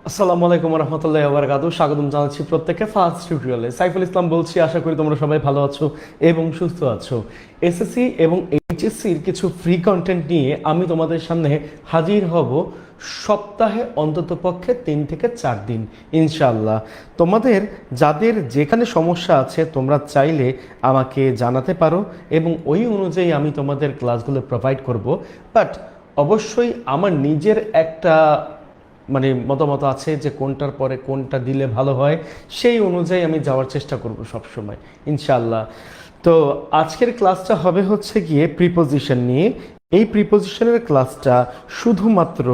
আসসালামু আলাইকুম রহমতুল্লাহ বারাকাতুহু। স্বাগতম জানাচ্ছি প্রত্যেককে ফার্স্ট টিউটোরিয়ালে। সাইফুল ইসলাম বলছি। আশা করি তোমরা সবাই ভালো আছো এবং সুস্থ আছো। এসএসসি এবং এইচএসসির কিছু ফ্রি কন্টেন্ট নিয়ে আমি তোমাদের সামনে হাজির হব সপ্তাহে অন্ততপক্ষে 3 থেকে 4 দিন ইনশাআল্লাহ। তোমাদের যাদের যেখানে সমস্যা আছে তোমরা চাইলে আমাকে জানাতে পারো এবং ওই অনুযায়ী আমি তোমাদের ক্লাসগুলো প্রোভাইড করব। বাট অবশ্যই আমার নিজের একটা মতামত আছে যে কোনটার পরে কোনটা দিলে ভালো হয়, সেই অনুযায়ী আমি যাওয়ার চেষ্টা করব সব সময় ইনশাআল্লাহ। তো আজকের ক্লাসটা হবে হচ্ছে গিয়ে প্রিপোজিশন নিয়ে। এই প্রিপোজিশনের ক্লাসটা শুধুমাত্র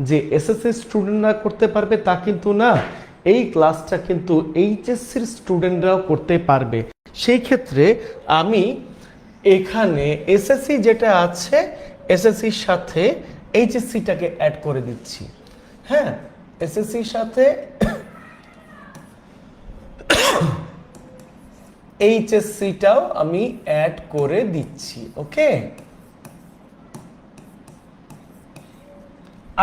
যে এসএসসি স্টুডেন্টরা করতে পারবে তা কিন্তু না, এই ক্লাসটা কিন্তু এইচএসসির স্টুডেন্টরাও করতে পারবে। সেই ক্ষেত্রে আমি এখানে এসএসসি যেটা আছে এসএসসির সাথে এইচএসসিটাকে অ্যাড করে দিচ্ছি। হ্যাঁ, এসএসসির সাথে এইচএসসিটাও আমি অ্যাড করে দিচ্ছি। ওকে,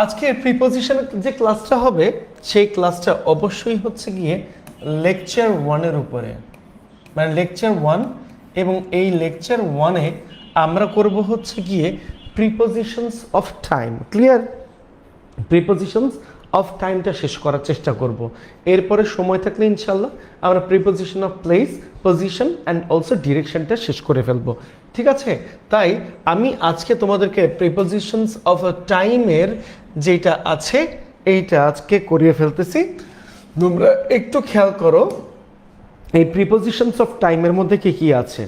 আজকে প্রিপোজিশনের যে ক্লাসটা হবে সেই ক্লাসটা অবশ্যই হচ্ছে গিয়ে লেকচার 1-এর উপরে, মানে লেকচার 1। এবং এই লেকচার 1-এ আমরা করব হচ্ছে গিয়ে prepositions of time. Clear? Prepositions of টাইমটা শেষ করার চেষ্টা করব। এরপরে সময় থাকলে ইনশাল্লাহ আমরা preposition of place, position and also ডিরেকশনটা শেষ করে ফেলবো। ঠিক আছে? তাই আমি আজকে তোমাদেরকে প্রিপোজিশনস অফ টাইমের যেটা আছে এইটা আজকে করিয়ে ফেলতেছি। তোমরা একটু খেয়াল করো এই প্রিপোজিশনস অফ টাইমের মধ্যে কি কি আছে।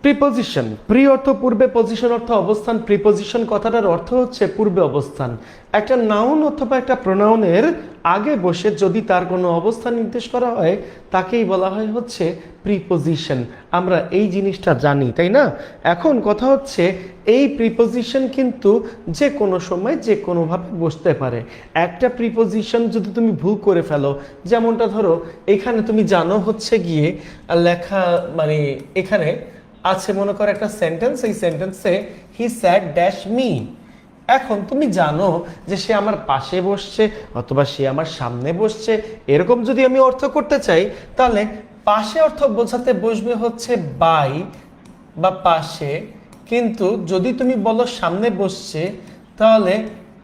প্রিপোজিশন, প্রি অর্থ পূর্বে, পজিশন অর্থ অবস্থান। প্রিপোজিশন কথাটার অর্থ হচ্ছে পূর্বে অবস্থান। একটা নাউন অথবা একটা প্রোনাউনের আগে বসে যদি তার কোনো অবস্থান নির্দেশ করা হয় তাকেই বলা হয় হচ্ছে প্রিপোজিশন। আমরা এই জিনিসটা জানি, তাই না? এখন কথা হচ্ছে এই প্রিপোজিশন কিন্তু যে কোনো সময় যে কোনোভাবে বসতে পারে। একটা প্রিপোজিশন যদি তুমি ভুল করে ফেলো, যেমনটা ধরো এখানে তুমি জানো হচ্ছে গিয়ে লেখা, এখানে আছে মনে করো একটা সেন্টেন্স, এই সেন্টেন্সে হি স্যাড ড্যাশ মি। এখন তুমি জানো যে সে আমার পাশে বসছে অথবা সে আমার সামনে বসছে। এরকম যদি আমি অর্থ করতে চাই তাহলে পাশে অর্থ বোঝাতে বসবে হচ্ছে বাই বা পাশে, কিন্তু যদি তুমি বলো সামনে বসছে তাহলে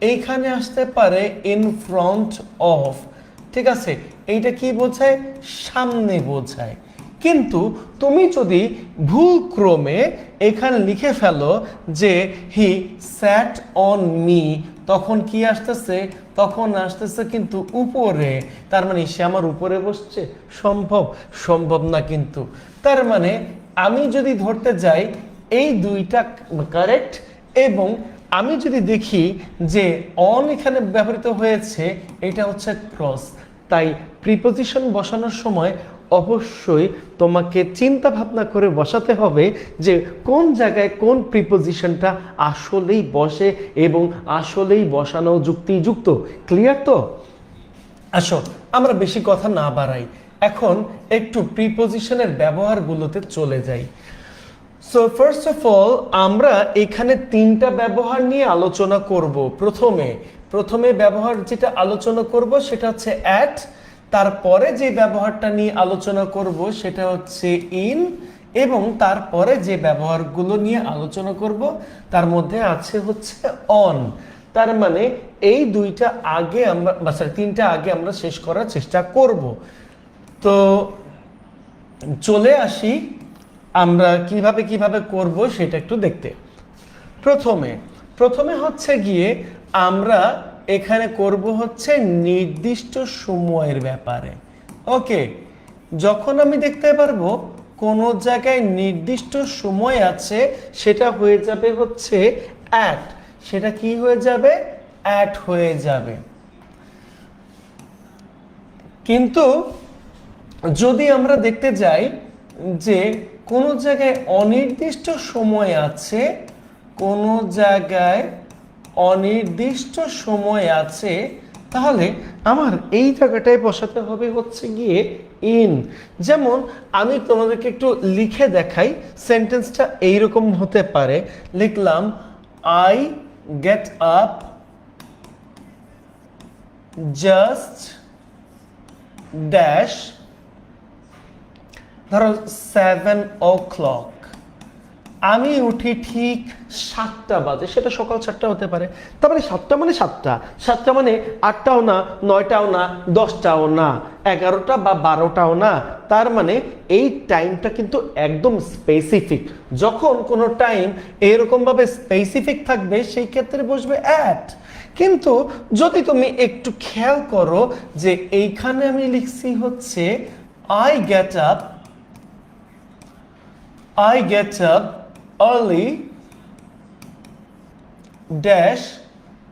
এইখানে আসতে পারে ইন ফ্রন্ট অফ। ঠিক আছে? এইটা কি বোঝায়? সামনে বোঝায়। কিন্তু তুমি যদি ভুল ক্রমে এখানে লিখে ফেলো যে হি স্যাট অন মি, তখন কি আসতেছে? তখন আসতেছে কিন্তু উপরে। তার মানে সে আমার উপরে বসছে। সম্ভব না কিন্তু। তার মানে আমি যদি ধরতে যাই এই দুইটা কারেক্ট, এবং আমি যদি দেখি যে অন এখানে ব্যবহৃত হয়েছে, এটা হচ্ছে ক্রস। তাই প্রিপোজিশন বসানোর সময় অবশ্যই তোমাকে চিন্তা ভাবনা করে বসাতে হবে যে কোন জায়গায় কোন প্রিপোজিশনটা আসলেই বসে এবং আসলেই বসানো যুক্তিযুক্ত। ক্লিয়ার তো? আসো আমরা বেশি কথা না বাড়াই, এখন একটু প্রিপোজিশনের ব্যবহারগুলোতে চলে যাই। সো ফার্স্ট অফ অল আমরা এখানে 3টা ব্যবহার নিয়ে আলোচনা করব। প্রথমে ব্যবহার যেটা আলোচনা করব সেটা হচ্ছে অ্যাট। তারপরে যে ব্যবহারটা নিয়ে আলোচনা করব সেটা হচ্ছে ইন, এবং তারপরে যে ব্যবহারগুলো নিয়ে আলোচনা করব তার মধ্যে আছে হচ্ছে অন। তার মানে এই 3টা আগে আমরা শেষ করার চেষ্টা করব। তো চলে আসি আমরা কিভাবে করব সেটা একটু দেখতে। প্রথমে হচ্ছে গিয়ে আমরা এখানে করব হচ্ছে নির্দিষ্ট সময়ের ব্যাপারে। ওকে, যখন আমি দেখতে পারবো কোন জায়গায় নির্দিষ্ট সময় আছে সেটা হয়ে যাবে হচ্ছে অ্যাট। সেটা কি হয়ে যাবে? অ্যাট হয়ে যাবে। কিন্তু যদি আমরা দেখতে যাই যে কোন জায়গায় অনির্দিষ্ট সময় আছে, কোন জায়গায় অনির্দিষ্ট সময় আছে, তাহলে আমার এই জায়গাটায় বসাতে হবে হচ্ছে গিয়ে ইন। যেমন আমি তোমাদেরকে একটু লিখে দেখাই, সেন্টেন্সটা এইরকম হতে পারে। লিখলাম I get up just dash ধরো 7 o'clock, আমি উঠি ঠিক 7টা বাজে, সেটা সকাল 7টা হতে পারে। তার মানে 7টা মানে 7টা, 7টা মানে 8টাও না, 9টাও না, 10টাও না, 11টা বা 12টাও না। তার মানে এই টাইমটা কিন্তু একদম স্পেসিফিক। যখন কোনো টাইম এরকম ভাবে স্পেসিফিক থাকবে সেই ক্ষেত্রে বসবে অ্যাট। কিন্তু যদি তুমি একটু খেয়াল করো যে এইখানে আমি লিখছি হচ্ছে I get up early dash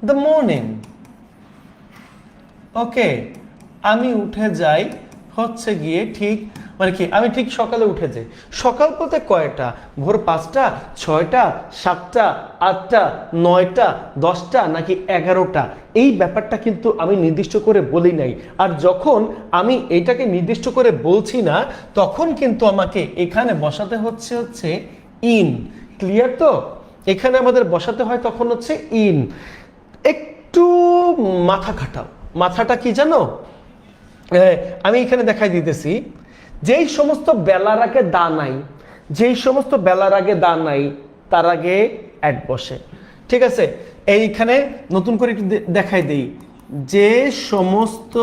the morning. ওকে, আমি উঠে যাই হচ্ছে গিয়ে ঠিক মানে কি আমি ঠিক সকালে উঠে যাই। সকাল বলতে কয়টা? ভোর 5টা, 6টা, 7টা, 8টা, 9টা, 10টা নাকি 11টা, এই ব্যাপারটা কিন্তু আমি নির্দিষ্ট করে বলি নাই। আর যখন আমি এটাকে নির্দিষ্ট করে বলছি না তখন কিন্তু আমাকে এখানে বসাতে হচ্ছে ইন। ক্লিয়ার তো? এখানে আমাদের বসাতে হয় তখন হচ্ছে ইন। একটু মাথা খাটাও। মাথাটা কি জানো? আমি এখানে দেখাই দিতেছি, যেই সমস্ত বেলার আগে দা নাই, যেই সমস্ত বেলার আগে দা নাই তার আগে অ্যাট বসে। ঠিক আছে, এইখানে নতুন করে একটু দেখাই দেই, যে সমস্ত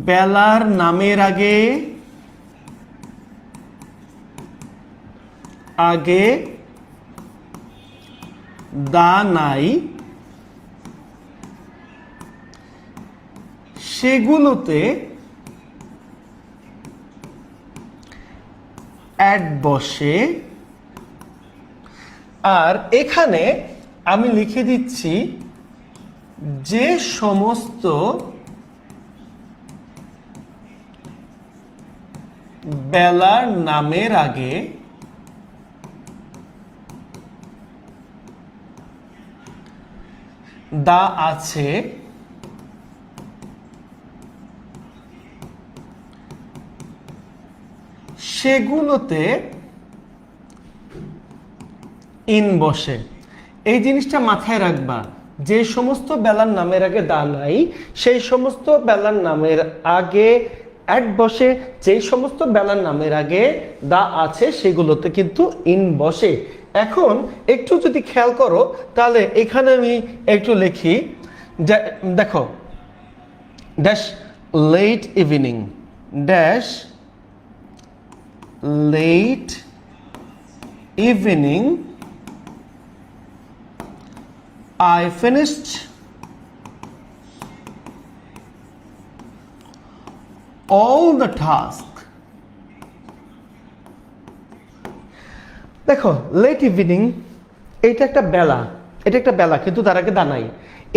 বেলার নামের আগে দা নাই সেগুলোতে অ্যাট বসে। আর এখানে আমি লিখে দিচ্ছি যে সমস্ত বেলার নামের আগে দা আছে সেগুলোতে ইন বসে। এই জিনিসটা মাথায় রাখবা, যে সমস্ত বেলার নামের আগে দা নাই সেই সমস্ত বেলার নামের আগে অ্যাট বসে, যে সমস্ত বেলার নামের আগে দা আছে সেগুলোতে কিন্তু ইন বসে। এখন একটু যদি খেয়াল করো তাহলে এখানে আমি একটু লিখি, দেখো dash late evening dash late evening I finished all the task. দেখো লেট ইভিনিং এটা একটা বেলা, এটা একটা বেলা কিন্তু তার আগে দা নাই।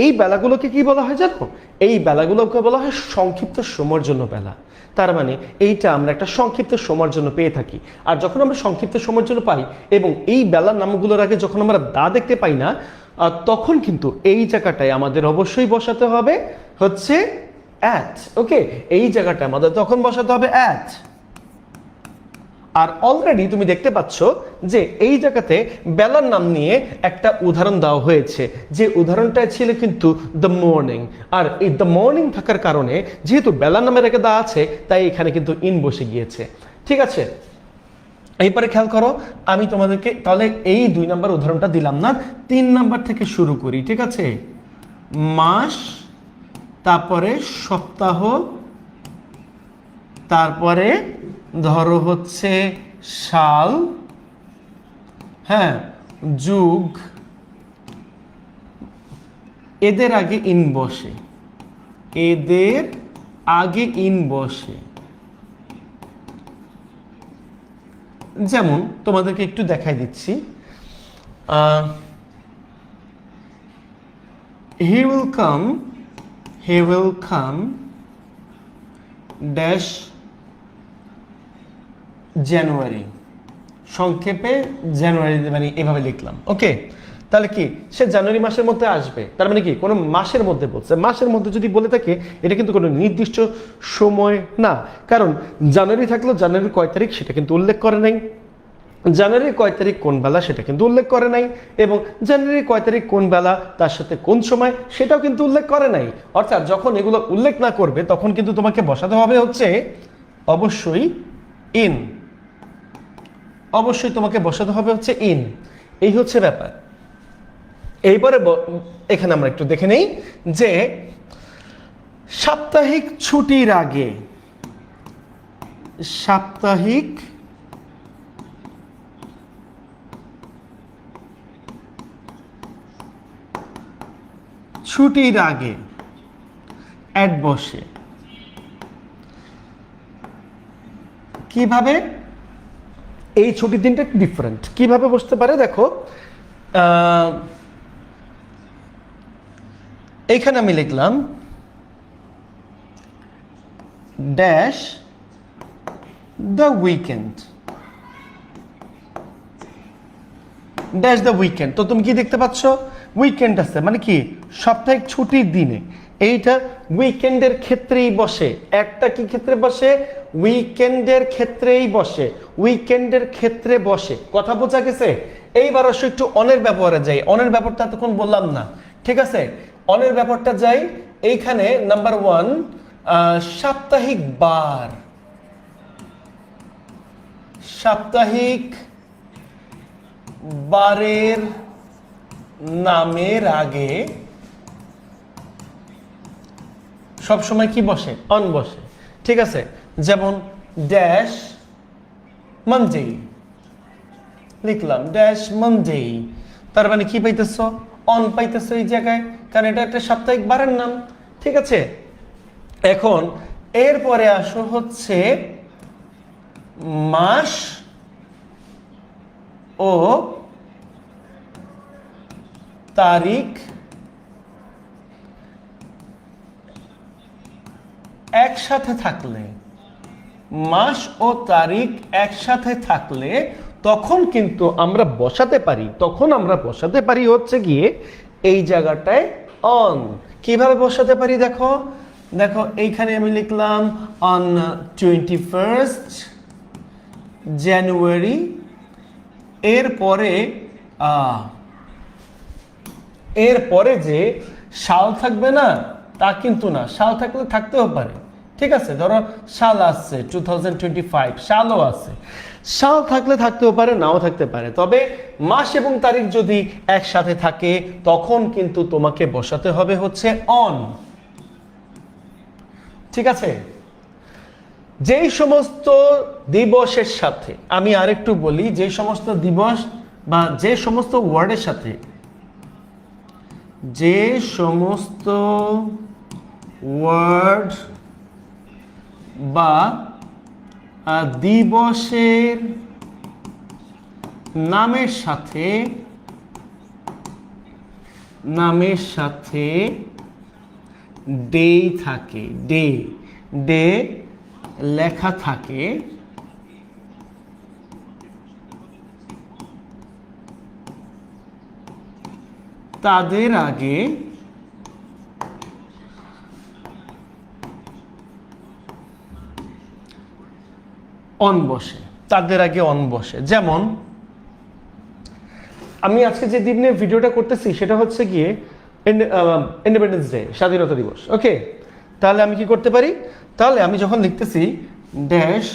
এই বেলাগুলোকে কি বলা হয় জানো? এই বেলাগুলোকে বলা হয় সংক্ষিপ্ত সময়ের জন্য বেলা। তার মানে এইটা আমরা একটা সংক্ষিপ্ত সময়ের জন্য পেয়ে থাকি। আর যখন আমরা সংক্ষিপ্ত সময়ের জন্য পাই এবং এই বেলার নামগুলোর আগে যখন আমরা দা দেখতে পাই না, তখন কিন্তু এই জায়গাটায় আমাদের অবশ্যই বসাতে হবে হচ্ছে অ্যাট। ওকে, এই জায়গাটা আমাদের তখন বসাতে হবে অ্যাট। আর অলরেডি তুমি দেখতে পাচ্ছ যে এই জায়গাতে বেলার নাম নিয়ে একটা উদাহরণ দেওয়া হয়েছে, যে উদাহরণটা ছিল কিন্তু দ্য মর্নিং। আর এই দ্য মর্নিং থাকার কারণে যেহেতু বেলার নামের আগে দা আছে তাই এখানে কিন্তু ইন বসে গিয়েছে। ঠিক আছে, এইবারে খেয়াল করো, আমি তোমাদেরকে তাহলে এই 2 নাম্বার উদাহরণটা দিলাম না, 3 নাম্বার থেকে শুরু করি। ঠিক আছে, মাস, তারপরে সপ্তাহ, তারপরে ধরো হচ্ছে সাল, হ্যাঁ, যুগ, এদের আগে ইন বসে, এদের আগে ইন বসে। যেমন তোমাদেরকে একটু দেখাই দিচ্ছি, he will come dash জানুয়ারি, সংক্ষেপে জানুয়ারি মানে এভাবে লিখলাম। ওকে, তাহলে কি সে জানুয়ারি মাসের মধ্যে আসবে, তার মানে কি কোনো মাসের মধ্যে বলছে। মাসের মধ্যে যদি বলে থাকে এটা কিন্তু কোনো নির্দিষ্ট সময় না, কারণ জানুয়ারি থাকলেও জানুয়ারির কয় তারিখ সেটা কিন্তু উল্লেখ করে নাই। জানুয়ারি কয় তারিখ কোন বেলা সেটা কিন্তু উল্লেখ করে নাই, এবং জানুয়ারি কয় তারিখ কোন বেলা তার সাথে কোন সময় সেটাও কিন্তু উল্লেখ করে নাই। অর্থাৎ যখন এগুলো উল্লেখ না করবে তখন কিন্তু তোমাকে বসাতে হবে হচ্ছে অবশ্যই ইন, অবশ্যই তোমাকে বসাতে হবে হচ্ছে ইন। এই হচ্ছে ব্যাপার। এইবারে এখানে আমরা একটু দেখে নেই যে সাপ্তাহিক ছুটির আগে, সাপ্তাহিক ছুটির আগে অ্যাড বসে। কিভাবে? এই ছুটির দিনটা ডিফারেন্ট, কিভাবে বসতে পারে দেখো, এইখানে আমি লিখলাম dash the weekend, dash the weekend. তো তুমি কি দেখতে পাচ্ছ উইকেন্ড আছে, মানে কি সাপ্তাহিক ছুটির দিনে। এইটা উইকেন্ডের ক্ষেত্রেই বসে, একটা কি ক্ষেত্রে বসে? উইকেন্ডের ক্ষেত্রেই বসে, উইকেন্ডের ক্ষেত্রে বসে। কথা বোঝা গেছে? এইবার অবশ্য একটু অনের ব্যবহারে যাই। অনের ব্যাপারটা এতক্ষণ বললাম না, ঠিক আছে? অনের ব্যাপারটা যাই। এইখানে নাম্বার 1 সাপ্তাহিক বার, সাপ্তাহিক বারের নামের আগে সব সময় কি বসে? অন বসে, ঠিক আছে? যেমন ড্যাশ মানডে লিখলাম, ড্যাশ মানডে, তার মানে কি পাইতেছ? অন পাইতেছ এই জায়গায়, কারণ এটা একটা সাপ্তাহিক বারের নাম, ঠিক আছে? এখন এরপরে আসো হচ্ছে মাস ও তারিখ একসাথে থাকলে, মাস ও তারিখ একসাথে থাকলে তখন কিন্তু আমরা বসাতে পারি, তখন আমরা বসাতে পারি হচ্ছে গিয়ে এই জায়গাটায় অন। কিভাবে বসাতে পারি দেখো, দেখো এইখানে আমি লিখলাম অন 21st জানুয়ারি, এরপরে যে সাল থাকবে না তা কিন্তু না, সাল থাকলে থাকতেও পারে, ঠিক আছে? ধরো সাল আসছে 2025, সালও আছে, সাল থাকলে থাকতেও পারে, নাও থাকতে পারে। তবে মাস এবং তারিখ যদি একসাথে থাকে তখন কিন্তু তোমাকে বসাতে হবে হচ্ছে অন, ঠিক আছে? যেই সমস্ত দিবসের সাথে, আমি আরেকটু বলি, যে সমস্ত দিবস বা যে সমস্ত ওয়ার্ডের সাথে, যে সমস্ত ওয়ার্ড বা দিবসের নামের সাথে ডে থাকে, ডে ডে লেখা থাকে, তাদের আগে অন বসে, তাদের আগে অন বসে। যেমন আমি আজকে যে দিনে ভিডিওটা করতেছি সেটা হচ্ছে গিয়ে ইন্ডিপেন্ডেন্স ডে, স্বাধীনতা দিবস। ওকে, তাহলে আমি কি করতে পারি? তাহলে আমি যখন লিখতেছি ড্যাশ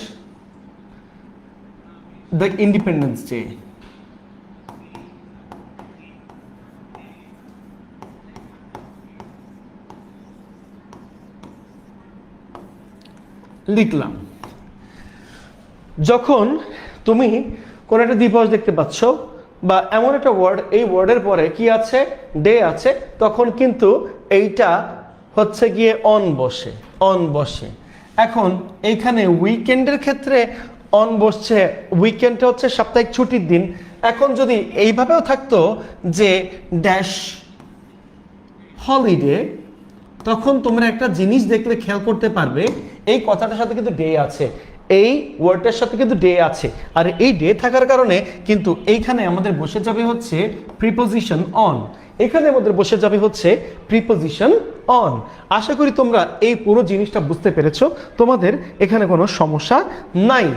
দ্য ইন্ডিপেন্ডেন্স ডে, লিখলাম। যখন তুমি কোন একটা দিবস দেখতে পাচ্ছ বা এমন একটা ওয়ার্ড, এই ওয়ার্ডের পরে কি আছে? ডে আছে, তখন কিন্তু এইটা হচ্ছে গিয়ে অন বসে, অন বসে। এখন এইখানে উইকেন্ডের ক্ষেত্রে অন বসছে, উইকেন্ডটা হচ্ছে সাপ্তাহিক ছুটির দিন। এখন যদি এইভাবেও থাকতো যে ড্যাশ হলিডে, তখন তোমরা একটা জিনিস দেখলে খেয়াল করতে পারবে এই কথাটার সাথে কিন্তু ডে আছে, এই ওয়ার্ডটার সাথে কিন্তু ডে আছে। আর এই ডে থাকার কারণে কিন্তু এইখানে আমাদের বসে যাবে হচ্ছে প্রিপোজিশন অন, এখানে আমাদের বসে যাবে হচ্ছে প্রিপোজিশন অন। আশা করি তোমরা এই পুরো জিনিসটা বুঝতে পেরেছো, তোমাদের এখানে কোনো সমস্যা নাই।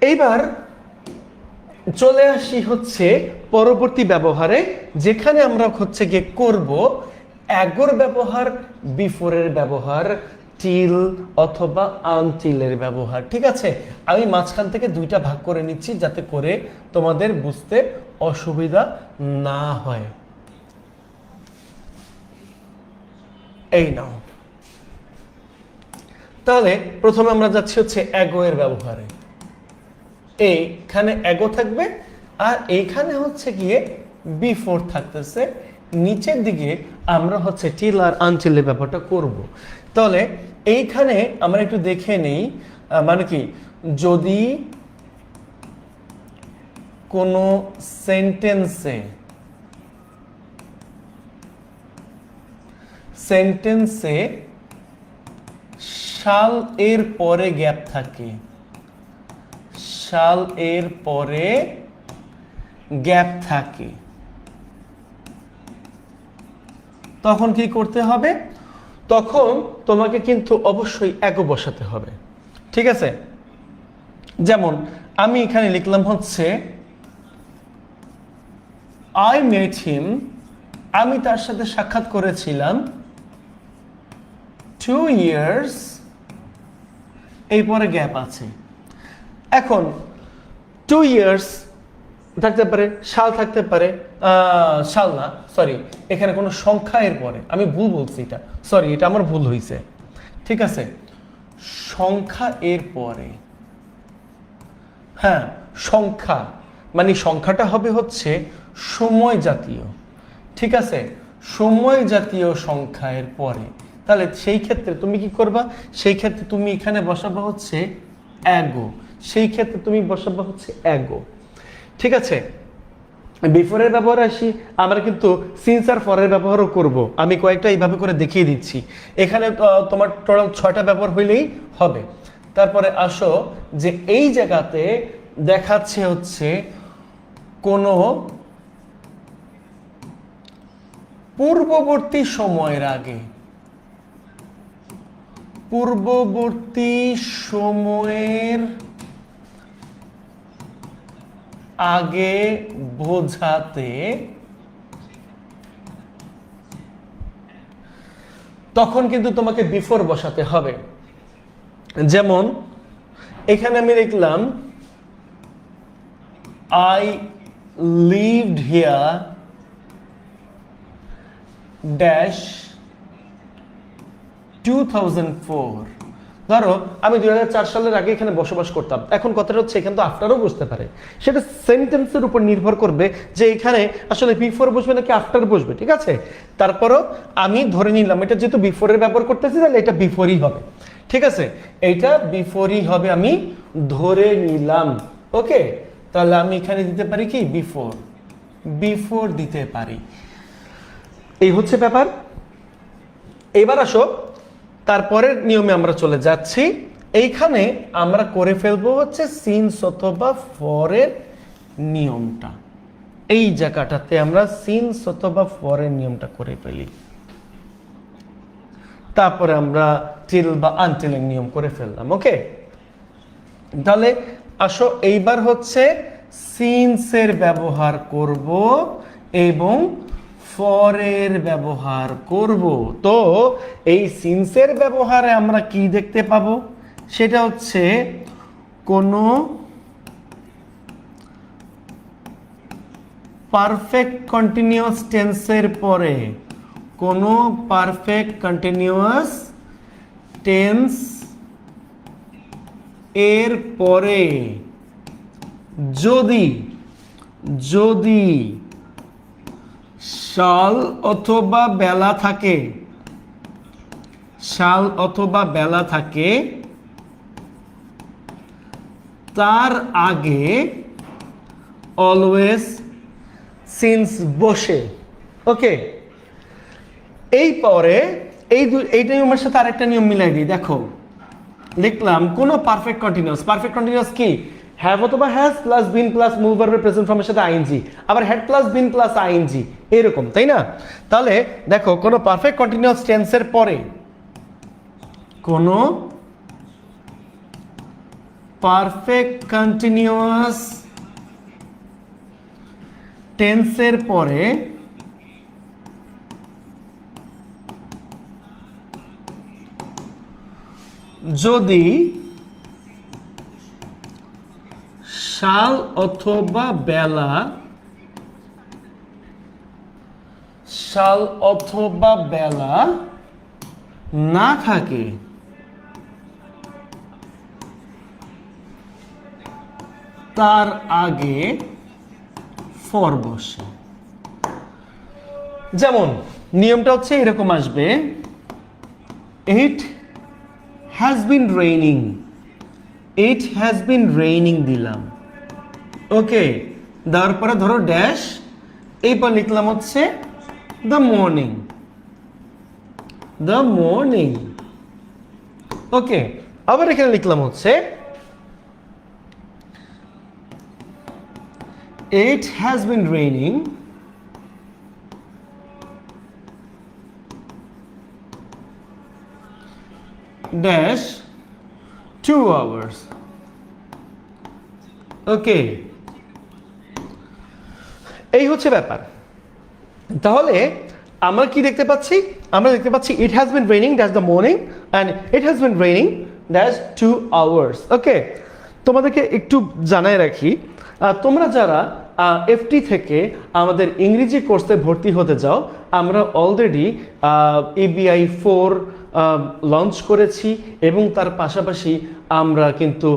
এইবার চলে আসি হচ্ছে পরবর্তী ব্যবহারে, যেখানে আমরা হচ্ছে গিয়ে করব অ্যাগোর ব্যবহার, বিফোরের ব্যবহার, টিল অথবা আনটিলের ব্যবহার। ঠিক আছে, আমি মাঝখান থেকে দুইটা ভাগ করে নিচ্ছি যাতে করে তোমাদের বুঝতে অসুবিধা না হয়। এই নাও, তাহলে প্রথমে আমরা যাচ্ছি হচ্ছে অ্যাগো এর ব্যবহারে। এইখানে অ্যাগো থাকবে আর এইখানে হচ্ছে গিয়ে বিফোর থাকতেছে, নিচের দিকে আমরা হচ্ছে টিল আর আনটিলের ব্যাপারটা করব। তাহলে এইখানে আমরা একটু দেখে নেই, মানে কি, যদি কোনো সেন্টেন্সে শাল এর পরে গ্যাপ থাকে, শাল এর পরে গ্যাপ থাকে, তখন কি করতে হবে? তখন তোমাকে কিন্তু অবশ্যই অ্যাগো বসাতে হবে। ঠিক আছে, যেমন আমি এখানে লিখলাম হচ্ছে আই মেট হিম, আমি তার সাথে সাক্ষাৎ করেছিলাম 2 years, এই পরে গ্যাপ আছে। এখন 2 years থাকতে পারে, সাল থাকতে পারে, সাল না, সরি, এখানে কোনো সংখ্যা এর পরে, আমি ভুল বলছি, এটা সরি, এটা আমার ভুল হয়েছে। ঠিক আছে, সংখ্যা এর পরে, হ্যাঁ সংখ্যা, মানে সংখ্যাটা হবে হচ্ছে সময় জাতীয়। ঠিক আছে, সময় জাতীয় সংখ্যা এর পরে, তাহলে সেই ক্ষেত্রে তুমি কি করবা? সেই ক্ষেত্রে তুমি এখানে বসাবা হচ্ছে অ্যাগো, সেই ক্ষেত্রে তুমি বসাবা হচ্ছে অ্যাগো। ঠিক আছে, বিফোরের ব্যবহার আসি, আমরা কিন্তু সিন্স আর ফরের ব্যবহারও করব। আমি কয়েকটা এইভাবে করে দেখিয়ে দিচ্ছি, এখানে তোমার টোটাল 6টা ব্যবহার হইলেই হবে। তারপরে আসো যে এই জায়গাতে দেখাচ্ছে হচ্ছে কোনো পূর্ববর্তী সময়ের আগে, পূর্ববর্তী সময়ের আগে বোঝাতে তখন কিন্তু তোমাকে বিফোর বসাতে হবে। যেমন এখানে আমি লিখলাম আই লিভড হিয়ার ড্যাশ 2004। ধরো আমি 2004 সালের আগে এখানে বসবাস করতাম। এখন কথাটা হচ্ছে এখানে তো আফটারও বসতে পারে, সেটা সেন্টেন্সের উপর নির্ভর করবে যে এখানে আসলে বিফোর বসবে নাকি আফটার বসবে। ঠিক আছে, তারপরও আমি ধরে নিলাম এটা যেহেতু বিফোরের ব্যবহার করতেছি, তাহলে এটা বিফোরই হবে। ঠিক আছে, এইটা বিফোরই হবে, আমি ধরে নিলাম। ওকে, তাহলে আমি এখানে দিতে পারি কি বিফোর, বিফোর দিতে পারি। এই হচ্ছে ব্যাপার। এবার আসো তারপরের নিয়মে আমরা চলে যাচ্ছি। এইখানে আমরা করে ফেলবো হচ্ছে সিন্স অথবা ফরের নিয়মটা। এই জায়গাটাতে আমরা সিন্স অথবা ফরের নিয়মটা করে ফেলি, তারপরে আমরা টিল বা আনটিলের নিয়ম করে ফেললাম। ওকে, তাহলে আসো এইবার হচ্ছে সিন্সের ব্যবহার করব এবং ফরের ব্যবহার করব। তো এই সিন্সের ব্যবহারে আমরা কি দেখতে পাবো? সেটা হচ্ছে কোনো পারফেক্ট কন্টিনিউয়াস টেন্সের পরে, কোনো পারফেক্ট কন্টিনিউয়াস টেন্স এর পরে যদি যদি সাল অথবা বেলা থাকে, সাল অথবা বেলা থাকে, তার আগে অলওয়েজ সিন্স বসে। ওকে, এই পরে এই নিয়মের সাথে আরেকটা নিয়ম মিলাই দিই। দেখো লিখলাম কোনো পারফেক্ট কন্টিনিউয়াস। পারফেক্ট কন্টিনিউয়াস কি? হ্যাভ অথবা has plus been plus move ভার্বের প্রেজেন্ট ফর্মের সাথে আইএনজি, আবার had plus been plus ING, এরকম, তাই না? তাহলে দেখো কোনো পারফেক্ট কন্টিনিউয়াস টেন্সের পরে, কোনো পারফেক্ট কন্টিনিউয়াস টেন্সের পরে যদি সাল অথবা বেলা না থাকে তার আগে ফর বসে। যেমন নিয়মটা হচ্ছে এরকম আসবে, ইট হ্যাজ বিন রেইনিং দিলাম, ওকে, দেওয়ার পরে ধরো ড্যাশ, এইবার লিখলাম হচ্ছে দ্য মর্নিং, ওকে। আবার এখানে লিখলাম হচ্ছে it has been raining dash 2 hours, ওকে। এই হচ্ছে ব্যাপার। তাহলে আমরা কি দেখতে পাচ্ছি? আমরা দেখতে পাচ্ছি it has been raining dash the morning and it has been raining dash 2 hours, ওকে। তোমাদেরকে একটু জানাই রাখি, তোমরা যারা এফটি থেকে আমাদের ইংরেজি কোর্সে ভর্তি হতে যাও, আমরা অলরেডি EBI 4 লঞ্চ করেছি এবং তার পাশাপাশি আমরা কিন্তু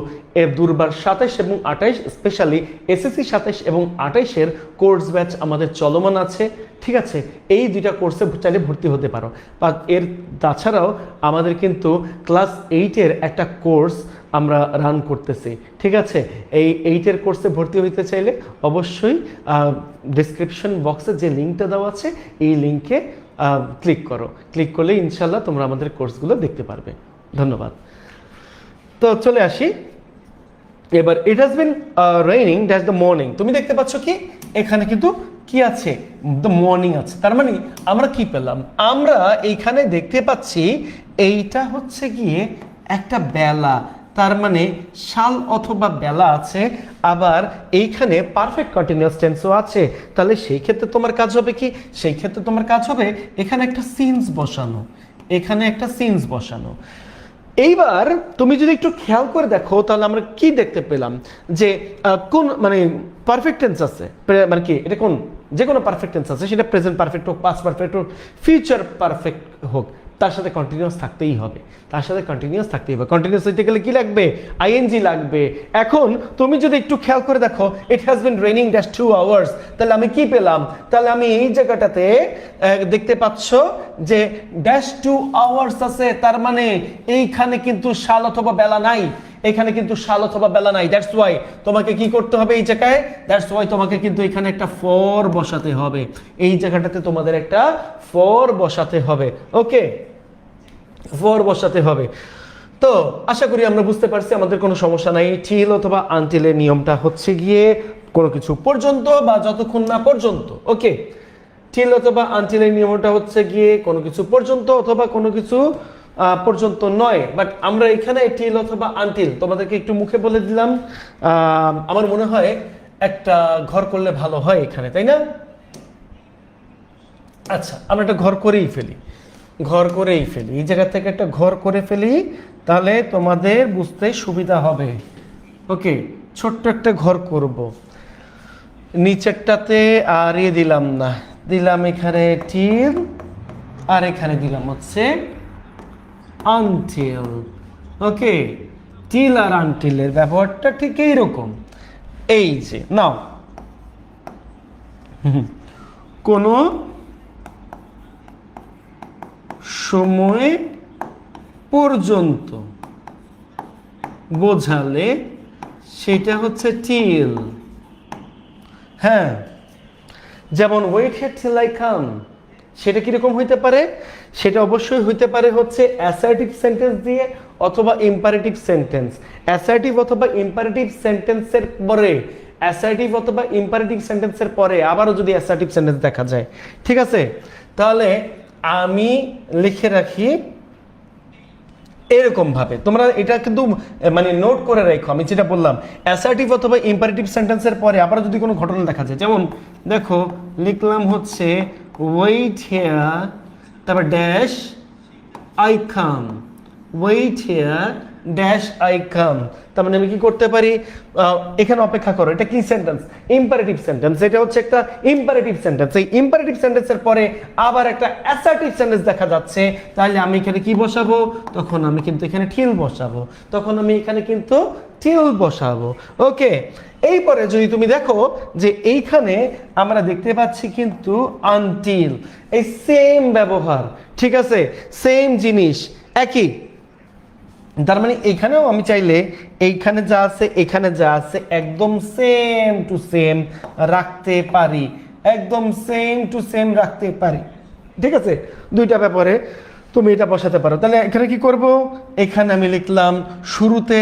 দুর্বার 27 এবং 28, স্পেশালি এসএসসি 27 এবং 28-এর কোর্স ব্যাচ আমাদের চলমান আছে, ঠিক আছে। এই দুইটা কোর্সে চাইলে ভর্তি হতে পারো। এর তাছাড়াও আমাদের কিন্তু ক্লাস 8-এর একটা কোর্স আমরা রান করতেছি, ঠিক আছে। এই 8-এর কোর্সে ভর্তি হতে চাইলে অবশ্যই ডেসক্রিপশন বক্সে যে লিঙ্কটা দেওয়া আছে এই লিঙ্কে ক্লিক করো। ক্লিক করলে ইনশাল্লাহ তোমরা আমাদের কোর্সগুলো দেখতে পারবে। ধন্যবাদ। তো চলে আসি এবার, it has been raining dash the morning. তুমি দেখতে পাচ্ছ কি এখানে কিন্তু কি আছে? দ্য মর্নিং আছে। তার মানে আমরা কি পেলাম? আমরা এইখানে দেখতে পাচ্ছি এইটা হচ্ছে গিয়ে একটা বেলা, তার মানে সাল অথবা বেলা আছে, আবার এইখানে পারফেক্ট কন্টিনিউয়াস টেন্সও আছে। তাহলে সেই ক্ষেত্রে তোমার কাজ হবে কি? সেই ক্ষেত্রে তোমার কাজ হবে এখানে একটা সিন্স বসানো, এইবার তুমি যদি একটু খেয়াল করে দেখো তাহলে আমরা কি দেখতে পেলাম যে কোন মানে পারফেক্ট টেন্স আছে, মানে কি এটা কোন যে কোনো পারফেক্ট টেন্স আছে, সেটা প্রেজেন্ট পারফেক্ট হোক, পাস্ট পারফেক্ট হোক, ফিউচার পারফেক্ট হোক, তার সাথে কন্টিনিউয়াস থাকতেই হবে। কন্টিনিউয়াস হইতে গেলে কি লাগবে? আইএনজি লাগবে। এখন তুমি যদি একটু খেয়াল করে দেখো, it has been raining dash 2 hours, তাহলে আমি কি পেলাম? তাহলে আমি এই জায়গাটাতে দেখতে পাচ্ছ যে ড্যাশ 2 আওয়ার্স আছে, তার মানে এইখানে কিন্তু সাল অথবা বেলা নাই, দ্যাটস ওয়াই তোমাকে কি করতে হবে এই জায়গায়? দ্যাটস ওয়াই তোমাকে কিন্তু এখানে একটা ফর বসাতে হবে, এই জায়গাটাতে তোমাদের একটা ফর বসাতে হবে, ওকে, ফর বসাতে হবে। তো আশা করি আমরা বুঝতে পারছি, আমাদের কোনো সমস্যা নাই। টিল অথবা আনটিলের নিয়মটা হচ্ছে গিয়ে কোনো কিছু পর্যন্ত বা যতক্ষণ না পর্যন্ত, ওকে। টিল অথবা আনটিলের নিয়মটা হচ্ছে গিয়ে কোনো কিছু পর্যন্ত অথবা কোনো কিছু পর্যন্ত নয়। বাট আমরা এখানে টিল অথবা আনটিল তোমাদেরকে একটু মুখে বলে দিলাম। আমার মনে হয় একটা ঘর করলে ভালো হয় এখানে, তাই না? আচ্ছা, আমরা একটা ঘর করেই ফেলি, এই জায়গা থেকে একটা ঘর করে ফেলি, তাহলে তোমাদের বুঝতে সুবিধা হবে, ওকে। ছোট্ট একটা ঘর করব, নিচেরটাতে আর দিলাম না, দিলাম এখানে টিল, আর এখানে দিলাম হচ্ছে আনটিল, ওকে। টিল আর আনটিলের ব্যবহারটা ঠিক এইরকম, এই যে নাও, কোনো সময় পর্যন্ত বোঝালে সেটা হচ্ছে টিল। হ্যাঁ, যেমন wait here till I come, সেটা কিরকম হইতে পারে? সেটা অবশ্যই হইতে পারে হচ্ছে অ্যাসার্টিভ সেন্টেন্স দিয়ে অথবা ইম্পারেটিভ সেন্টেন্স। অ্যাসার্টিভ অথবা ইম্পারেটিভ সেন্টেন্সের পরে আবারও যদি অ্যাসার্টিভ সেন্টেন্স দেখা যায়, ঠিক আছে। তাহলে আমি লিখে রাখি এরকম ভাবে তোমরা এটা কিন্তু মানে নোট করে রাখো। আমি যেটা বললাম অ্যাসার্টিভ অথবা ইম্পারেটিভ সেন্টেন্সের পরে আবার যদি কোনো ঘটনা দেখা যায়, যেমন দেখো লিখলাম হচ্ছে ওয়েট হিয়ার, তারপর dash I come, wait here dash I come. তার মানে আমি কি করতে পারি, এখানে অপেক্ষা করো, এটা কি সেন্টেন্স, ইম্পারেটিভ সেন্টেন্স। এটা হচ্ছে একটা ইম্পারেটিভ সেন্টেন্স। এই ইম্পারেটিভ সেন্টেন্সের পরে আবার একটা অ্যাসার্টিভ সেন্টেন্স দেখা যাচ্ছে, তাহলে আমি এখানে কি বসাবো, তখন আমি কিন্তু এখানে ঠিল বসাবো, তখন আমি এখানে কিন্তু ঠিল বসাবো। ওকে, এইপরে যদি তুমি দেখো যে এইখানে আমরা দেখতে পাচ্ছি কিন্তু আনটিল, এই সেম ব্যবহার, ঠিক আছে, সেম জিনিস একই। তার মানে এখানেও আমি চাইলে এইখানে যা আছে এখানে যা আছে একদম সেম টু সেম রাখতে পারি, একদম সেম টু সেম রাখতে পারি, ঠিক আছে। দুইটা ব্যাপারে তুমি এটা বসাতে পারো। তাহলে এখানে কি করব, এখানে আমি লিখলাম শুরুতে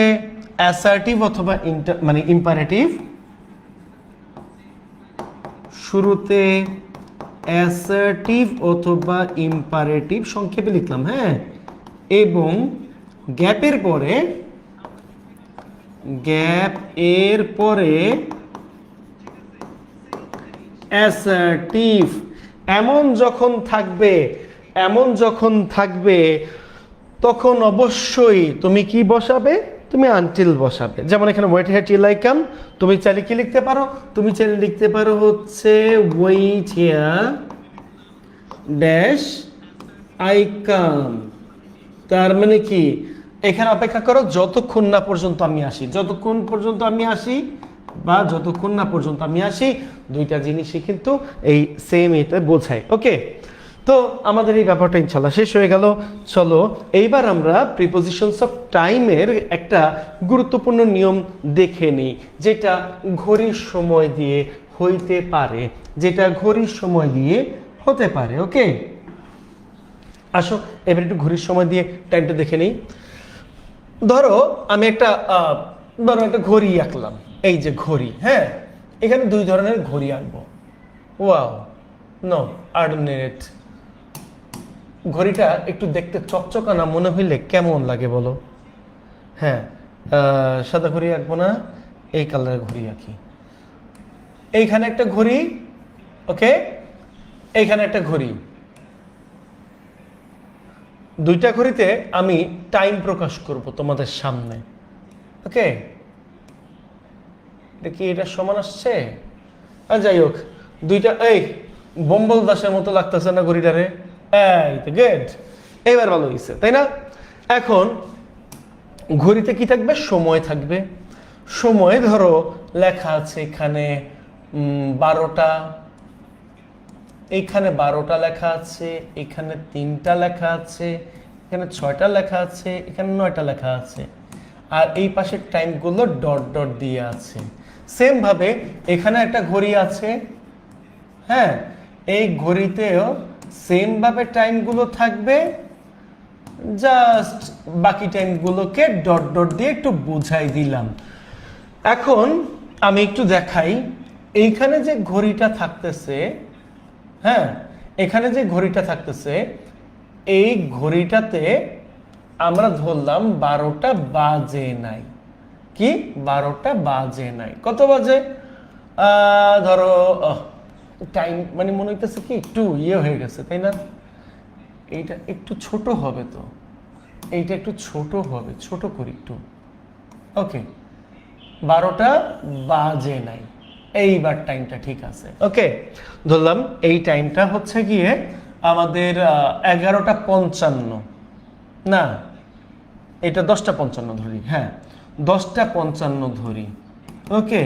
অ্যাসার্টিভ অথবা মানে ইম্পারেটিভ, শুরুতে অ্যাসার্টিভ অথবা ইম্পারেটিভ সংক্ষেপে লিখলাম, হ্যাঁ, এবং গ্যাপের পরে অ্যাসার্টিভ। এমন যখন থাকবে তখন অবশ্যই তুমি কি বসাবে, তুমি আনটিল বসাবে। যেমন এখানে wait here till I come, তুমি চাইলে কি লিখতে পারো, তুমি চাইলে লিখতে পারো হচ্ছে wait here dash I come. তার মানে কি, এখানে অপেক্ষা করো যতক্ষণ না পর্যন্ত আমি আসি, যতক্ষণ পর্যন্ত আমি আসি বা যতক্ষণ না পর্যন্ত আমি আসি, দুইটা জিনিসই কিন্তু এই সেম এটা বোঝায়। ওকে, তো আমাদের এই ব্যাপারটা ইনশাল্লাহ শেষ হয়ে গেল। চলো এইবার আমরা প্রিপোজিশনস অফ টাইমের একটা গুরুত্বপূর্ণ নিয়ম দেখে নিই, যেটা ঘড়ির সময় দিয়ে হইতে পারে, যেটা ঘড়ির সময় দিয়ে হতে পারে। ওকে, আসো এবার একটু ঘড়ির সময় দিয়ে টাইমটা দেখে নিই। ধরো আমি একটা ঘড়ি আঁকলাম, এই যে ঘড়ি, হ্যাঁ, এখানে দুই ধরনের ঘড়ি আঁকবো। Wow, no ordinate. ঘড়িটা একটু দেখতে চকচকানা মনে হইলে কেমন লাগে বলো? হ্যাঁ, সাদা ঘড়ি আঁকবো না, এই কালারের ঘড়ি আঁকি। এইখানে একটা ঘড়ি, ওকে, এইখানে একটা ঘড়ি, দুইটা ঘড়িতে আমি টাইম প্রকাশ করব তোমাদের সামনে। ওকে, দেখি এটা সমান আসছে। আর যাই হোক, দুইটা এই বম্বল দাসের মতো লাগতেছে না ঘড়িটারে? এই তো গুড, এইবার ভালো হয়েছে, তাই না? এখন ঘড়িতে কি থাকবে, সময় থাকবে। সময় ধরো লেখা আছে এখানে 12টা, এইখানে 12টা লেখা আছে, এখানে 3টা লেখা আছে, এখানে 6টা লেখা আছে, এখানে 9টা লেখা আছে, আর এই পাশের টাইমগুলো ডট ডট দিয়ে আছে। সেম ভাবে এখানে একটা ঘড়ি আছে, হ্যাঁ, এই ঘড়িতেও সেম ভাবে টাইমগুলো থাকবে, জাস্ট বাকি টাইমগুলোকে ডট ডট দিয়ে একটু বুঝাই দিলাম। এখন আমি একটু দেখাই, এইখানে যে ঘড়িটা থাকতেছে, হ্যাঁ, এখানে যে ঘড়িটা থাকতেছে, এই ঘড়িটাতে আমরা ধরলাম 12টা বাজে নাই। কি 12টা বাজে নাই? কত বাজে? ধরো টাইম মানে মনে হইতেছে কি একটু হয়ে গেছে, তাই না? এইটা একটু ছোট হবে, তো এইটা একটু ছোট হবে, ছোট করি একটু। ওকে, 12টা বাজে নাই, এইবার টাইমটা ঠিক আছে। ওকে, ধরলাম এই টাইমটা হচ্ছে গিয়ে আমাদের 11টা 55, না এটা 10টা 55 ধরি, হ্যাঁ 10টা 55 ধরি। ওকে,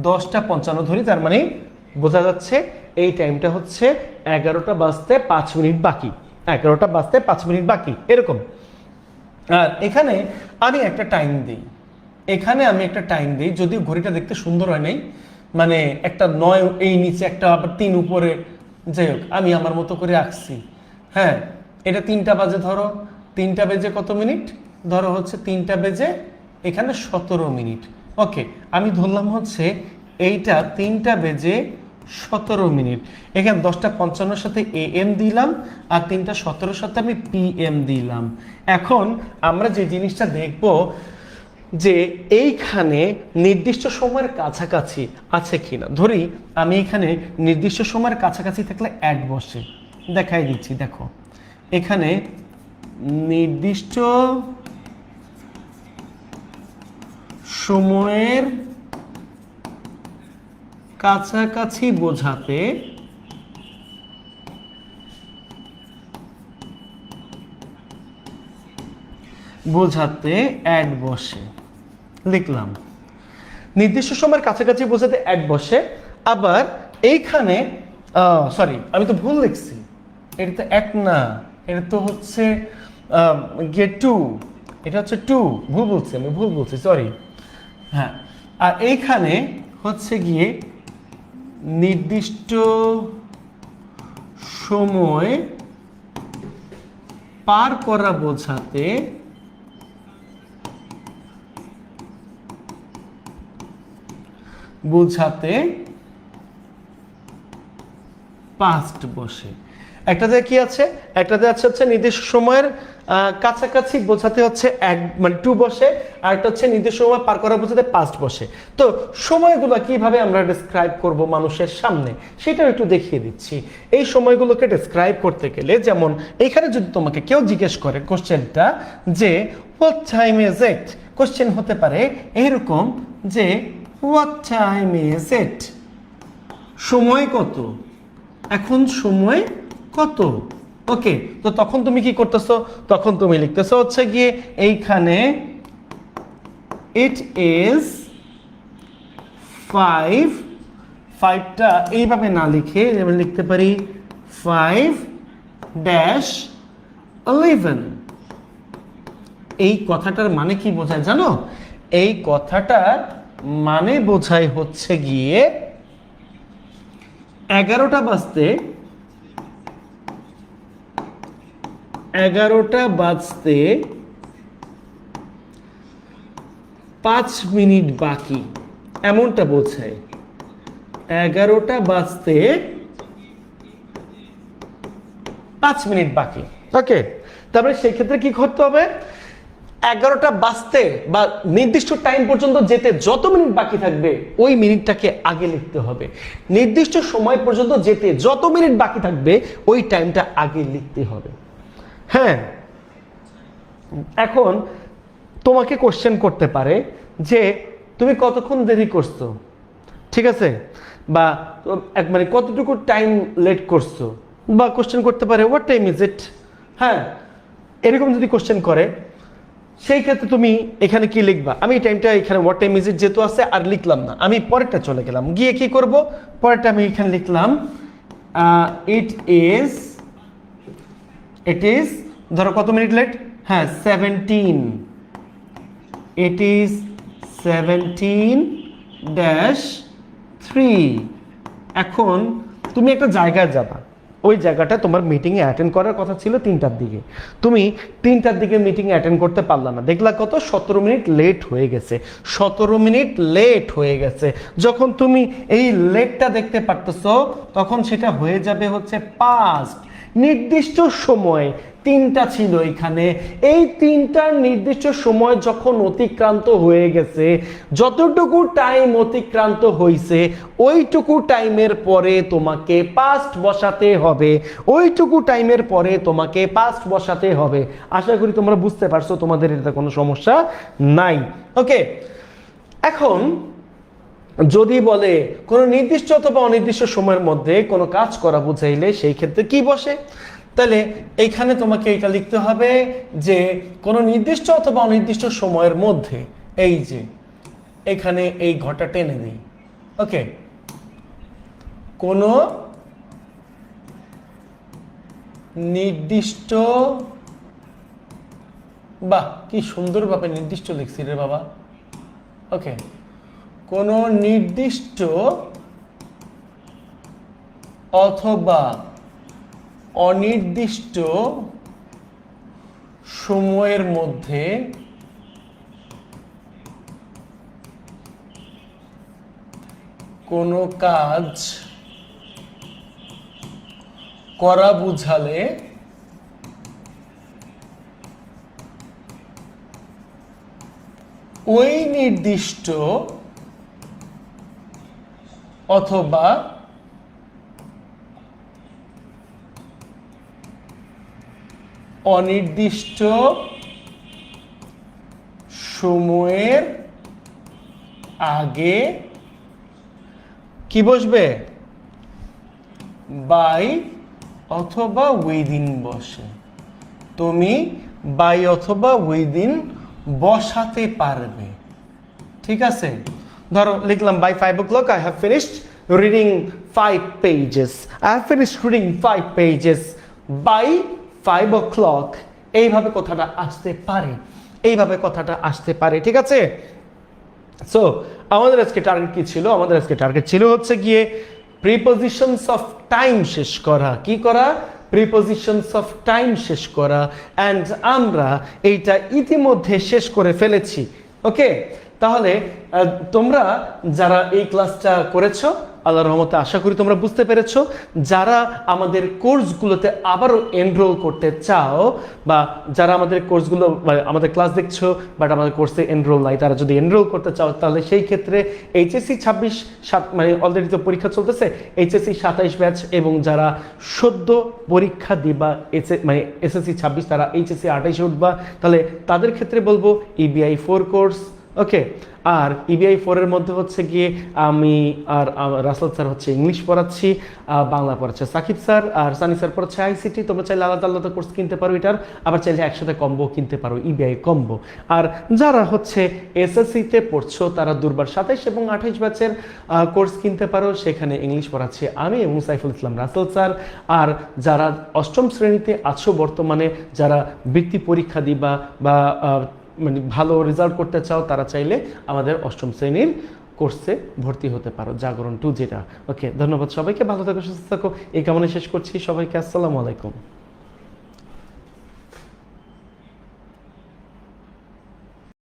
10টা 55 ধরি, তার মানে বোঝা যাচ্ছে এই টাইমটা হচ্ছে 11টা বাজতে 5 মিনিট বাকি, 11টা বাজতে 5 মিনিট বাকি, এরকম। আর এখানে আমি একটা টাইম দিই, এখানে আমি একটা টাইম দিই, যদিও ঘড়িটা দেখতে সুন্দর হয় নাই, মানে একটা 9 এই নিচে একটা আবার 3 উপরে, যাই হোক আমি আমার মতো করে আঁকছি। হ্যাঁ, এটা 3টা বাজে, ধরো 3টা বেজে কত মিনিট, ধরো হচ্ছে 3টা বেজে এখানে 17 মিনিট। ওকে, আমি ধরলাম হচ্ছে এইটা 3টা বেজে 17 মিনিট। এখানে 10:55 সাথে AM দিলাম আর 3:17 সাথে আমি PM দিলাম। এখন আমরা যে জিনিসটা দেখব যে এইখানে নির্দিষ্ট সময়ের কাছাকাছি আছে কিনা। ধরি আমি এখানে নির্দিষ্ট সময়ের কাছাকাছি থাকলে অ্যাড বসে, দেখাই দিচ্ছি। দেখো এখানে নির্দিষ্ট সময়ের কাছাকাছি বোঝাতে অ্যাড বসে, লিখলাম। নির্দিষ্ট সময়ের কাছাকাছি বোঝাতে অ্যাড বসে। আবার এইখানে সরি, আমি তো ভুল লিখছি, এটা তো এক না, এটা তো হচ্ছে টু, এটা হচ্ছে টু, আমি ভুল বলছি, সরি। হ্যাঁ, আর এইখানে হচ্ছে গিয়ে নির্দিষ্ট সময় পার করা বোঝাতে পাস্ট বসে। একটাতে কি আছে, একটাতে আছে হচ্ছে নির্দিষ্ট সময়ের কাছাকাছি বোঝাতে হচ্ছে মানে টু বসে, আর একটা হচ্ছে নির্দিষ্ট সময় পার করা বোঝাতে পাস্ট বসে। তো সময়গুলো কিভাবে আমরা ডেসক্রাইব করব মানুষের সামনে সেটাও একটু দেখিয়ে দিচ্ছি। এই সময়গুলোকে ডেসক্রাইব করতে গেলে, যেমন এইখানে যদি তোমাকে কেউ জিজ্ঞেস করে কোশ্চেনটা যে what time is it, question হতে পারে এরকম যে হোয়াট টাইম ইজ ইট, সময় কত, এখন সময় কত। ওকে, তো তখন তুমি কি করতেছো, তখন তুমি লিখতেছো হচ্ছে গিয়ে এইখানে ইট ইজ 5, 5টা এইভাবে না লিখে আমি লিখতে পারি 5-11। এই কথাটার মানে কি বোঝায় জানো? এই কথাটার মানে বোঝায় হচ্ছে গিয়ে 11টা বাজতে 5 মিনিট বাকি, এমনটা বোঝায়। 11টা বাজতে 5 মিনিট বাকি। ওকে, তারপরে সেই ক্ষেত্রে কি করতে হবে? 11টা বাজতে বা নির্দিষ্ট টাইম পর্যন্ত যেতে যত মিনিট বাকি থাকবে ওই মিনিটটাকে আগে লিখতে হবে। নির্দিষ্ট সময় পর্যন্ত যেতে যত মিনিট বাকি থাকবে ওই টাইমটা আগে লিখতে হবে। হ্যাঁ, এখন তোমাকে কোশ্চেন করতে পারে যে তুমি কতক্ষণ দেরি করছো, ঠিক আছে, বা মানে কতটুকু টাইম লেট করছো, বা কোশ্চেন করতে পারে হোয়াট টাইম ইজ ইট। হ্যাঁ, এরকম যদি কোশ্চেন করে সেই ক্ষেত্রে তুমি এখানে কি লিখবা? আমি টাইমটা এখানে হোয়াট টাইম ইজ ইট যেহেতু আছে আর লিখলাম না, আমি পরেরটা চলে গেলাম, গিয়ে কি করব, পরেরটা আমি এখানে লিখলাম ইট ইজ ধরো কত মিনিট লেট, হ্যাঁ 17, ইট ইজ 17-3। এখন তুমি একটা জায়গায় যাবা, ওই জায়গাটা তোমার মিটিংয়ে অ্যাটেন্ড করার কথা ছিল 3টার দিকে, তুমি 3টার দিকে মিটিংয়ে অ্যাটেন্ড করতে পারলা না, দেখলা কত 17 মিনিট লেট হয়ে গেছে। 17 মিনিট লেট হয়ে গেছে। যখন তুমি এই লেটটা দেখতে পারতেছো তখন সেটা হয়ে যাবে হচ্ছে পাস্ট। নির্দিষ্ট সময় 3টা ছিল এখানে, এই 3টার নির্দিষ্ট সময় যখন অতিক্রান্ত হয়ে গেছে, যতটুকু টাইম অতিক্রান্ত হয়েছে ওইটুকু টাইমের পরে তোমাকে পাস্ট বসাতে হবে, ওইটুকু টাইমের পরে তোমাকে পাস্ট বসাতে হবে। আশা করি তোমরা বুঝতে পারছো, তোমাদের এটা কোনো সমস্যা নাই। ওকে, এখন যদি বলে কোনো নির্দিষ্ট অথবা অনির্দিষ্ট সময়ের মধ্যে কোনো কাজ করা বুঝাইলে সেই ক্ষেত্রে কি বসে, তাহলে এইখানে তোমাকে এটা লিখতে হবে যে কোনো নির্দিষ্ট অথবা অনির্দিষ্ট সময়ের মধ্যে, এই যে এখানে এই ঘরটা টেনে দিই। ওকে, কোনো নির্দিষ্ট, বাহ কি সুন্দরভাবে নির্দিষ্ট লিখছি রে বাবা। ওকে, কোনো নির্দিষ্ট অথবা অনির্দিষ্ট সময়ের মধ্যে কোনো কাজ করা বুঝালে ওই নির্দিষ্ট অথবা অনির্দিষ্ট সময়ের আগে কি বসবে? বাই অথবা উইদিন বসে। তুমি বাই অথবা উইদিন বসাতে পারবে। ঠিক আছে, ধরো লিখলাম by 5 o'clock I have finished reading 5 pages. I have finished reading 5 pages by 5 o'clock. এইভাবে কথাটা আসতে পারে, এইভাবে কথাটা আসতে পারে। ঠিক আছে, সো আমাদের আজকে টার্গেট কি ছিল? আমাদের আজকে টার্গেট ছিল হচ্ছে গিয়ে প্রিপজিশনস অফ টাইম শেষ করা। কি করা? প্রিপজিশনস অফ টাইম শেষ করা। অ্যান্ড আমরা এইটা ইতিমধ্যে শেষ করে ফেলেছি। ওকে, তাহলে তোমরা যারা এই ক্লাসটা করেছো, আল্লাহর রহমতে আশা করি তোমরা বুঝতে পেরেছো। যারা আমাদের কোর্সগুলোতে আবারও এনরোল করতে চাও, বা যারা আমাদের কোর্সগুলো আমাদের ক্লাস দেখছো বাট আমাদের কোর্সে এনরোল নাই, তারা যদি এনরোল করতে চাও তাহলে সেই ক্ষেত্রে এইচএসসি 26 মানে অলরেডি তো পরীক্ষা চলতেছে, এইচএসসি 27 ব্যাচ, এবং যারা সদ্য পরীক্ষা দিবা মানে এসএসসি 26 তারা এইচএসসি 28-এ উঠবা, তাহলে তাদের ক্ষেত্রে বলবো ইবিআই 4 কোর্স। ওকে, আর ইবিআই 4-এর মধ্যে হচ্ছে গিয়ে আমি আর রাসেল স্যার হচ্ছে ইংলিশ পড়াচ্ছি, বাংলা পড়াচ্ছে সাকিব স্যার, আর সানি স্যার পড়াচ্ছে আইসিটি। তোমরা চাইলে আলাদা আলাদা কোর্স কিনতে পারো এটার, আবার চাইলে একসাথে কম্বো কিনতে পারো, ইবিআই কম্বো। আর যারা হচ্ছে এসএসসিতে পড়ছো তারা দুর্বার 27 এবং 28 ব্যাচের কোর্স কিনতে পারো, সেখানে ইংলিশ পড়াচ্ছি আমি এবং সাইফুল ইসলাম রাসেল স্যার। আর যারা অষ্টম শ্রেণীতে আছো বর্তমানে, যারা বৃত্তি পরীক্ষা দিবা বা মানে ভালো রেজাল্ট করতে চাও, তারা চাইলে আমাদের অষ্টম শ্রেণীর কোর্সে ভর্তি হতে পারো, জাগরণ 2 যেটা। ওকে, ধন্যবাদ সবাইকে, ভালো থাকো, সুস্থ থাকো, এই কামনা শেষ করছি। সবাইকে আসসালামু আলাইকুম।